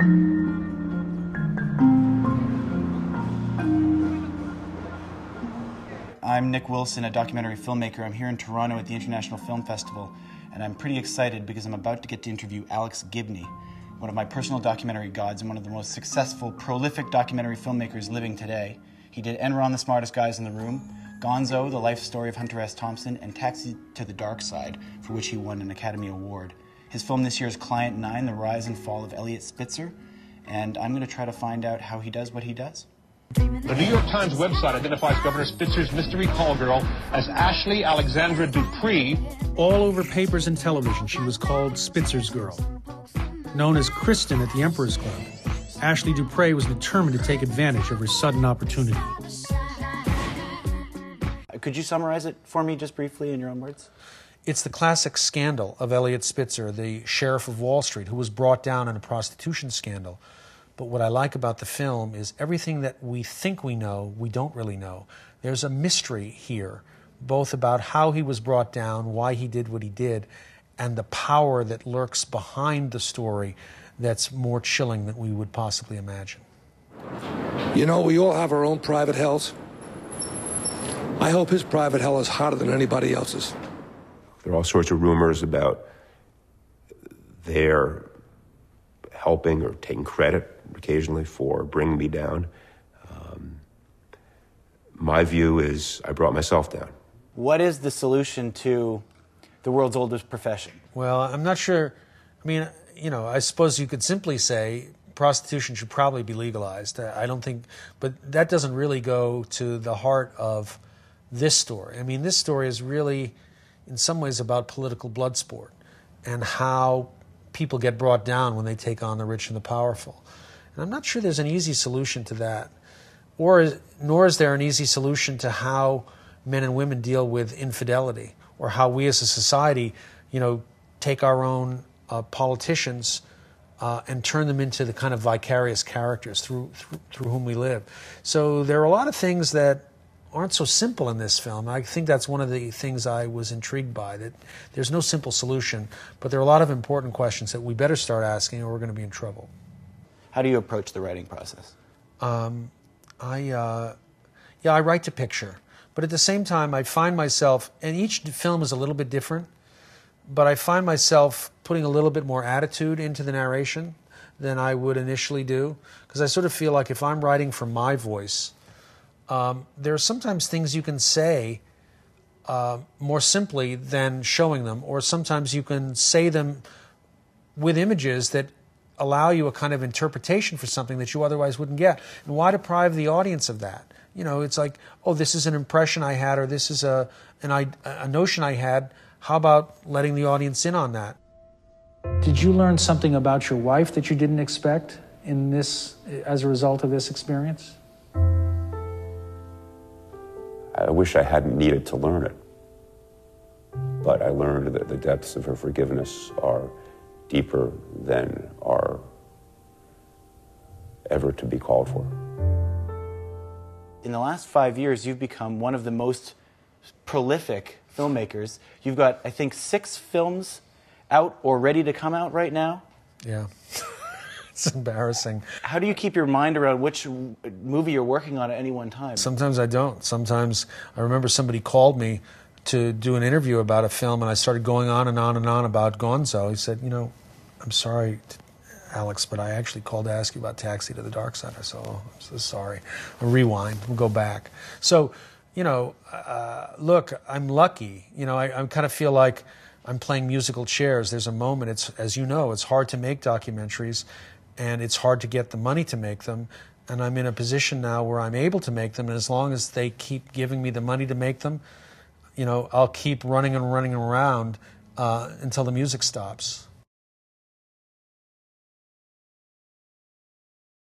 I'm Nick Wilson, a documentary filmmaker. I'm here in Toronto at the International Film Festival, and I'm pretty excited because I'm about to get to interview Alex Gibney, one of my personal documentary gods and one of the most successful, prolific documentary filmmakers living today. He did Enron, The Smartest Guys in the Room, Gonzo, The Life Story of Hunter S. Thompson, and Taxi to the Dark Side, for which he won an Academy Award. His film this year is Client 9, The Rise and Fall of Elliot Spitzer, and I'm going to try to find out how he does what he does. The New York Times website identifies Governor Spitzer's mystery call girl as Ashley Alexandra Dupree. All over papers and television, she was called Spitzer's Girl. Known as Kristen at the Emperor's Club, Ashley Dupree was determined to take advantage of her sudden opportunity. Could you summarize it for me just briefly in your own words? It's the classic scandal of Elliot Spitzer, the sheriff of Wall Street, who was brought down in a prostitution scandal. But what I like about the film is everything that we think we know, we don't really know. There's a mystery here, both about how he was brought down, why he did what he did, and the power that lurks behind the story that's more chilling than we would possibly imagine. You know, we all have our own private hells. I hope his private hell is hotter than anybody else's. There are all sorts of rumors about their helping or taking credit occasionally for bringing me down. My view is I brought myself down. What is the solution to the world's oldest profession? Well, I'm not sure. I mean, you know, I suppose you could simply say prostitution should probably be legalized. I don't think, but that doesn't really go to the heart of this story. I mean, this story is really, in some ways, about political blood sport and how people get brought down when they take on the rich and the powerful. And I'm not sure there's an easy solution to that, nor is there an easy solution to how men and women deal with infidelity, or how we as a society, you know, take our own politicians and turn them into the kind of vicarious characters through whom we live. So there are a lot of things that aren't so simple in this film. I think that's one of the things I was intrigued by, that there's no simple solution, but there are a lot of important questions that we better start asking or we're going to be in trouble. How do you approach the writing process? I write to picture. But at the same time, I find myself, and each film is a little bit different, but I find myself putting a little bit more attitude into the narration than I would initially do, because I sort of feel like if I'm writing for my voice, there are sometimes things you can say more simply than showing them, or sometimes you can say them with images that allow you a kind of interpretation for something that you otherwise wouldn't get. And why deprive the audience of that? You know, it's like, oh, this is an impression I had, or this is a notion I had. How about letting the audience in on that? Did you learn something about your wife that you didn't expect in this, as a result of this experience? I wish I hadn't needed to learn it. But I learned that the depths of her forgiveness are deeper than are ever to be called for. In the last 5 years, you've become one of the most prolific filmmakers. You've got, I think, 6 films out or ready to come out right now. Yeah. It's embarrassing. How do you keep your mind around which movie you're working on at any one time? Sometimes I don't. Sometimes I remember somebody called me to do an interview about a film, and I started going on and on and on about Gonzo. He said, you know, I'm sorry, Alex, but I actually called to ask you about Taxi to the Dark Side. I said, oh, I'm so sorry. We'll rewind. We'll go back. So, you know, look, I'm lucky. You know, I kind of feel like I'm playing musical chairs. There's a moment, it's, as you know, it's hard to make documentaries, and it's hard to get the money to make them. And I'm in a position now where I'm able to make them, and as long as they keep giving me the money to make them, you know, I'll keep running and running around until the music stops.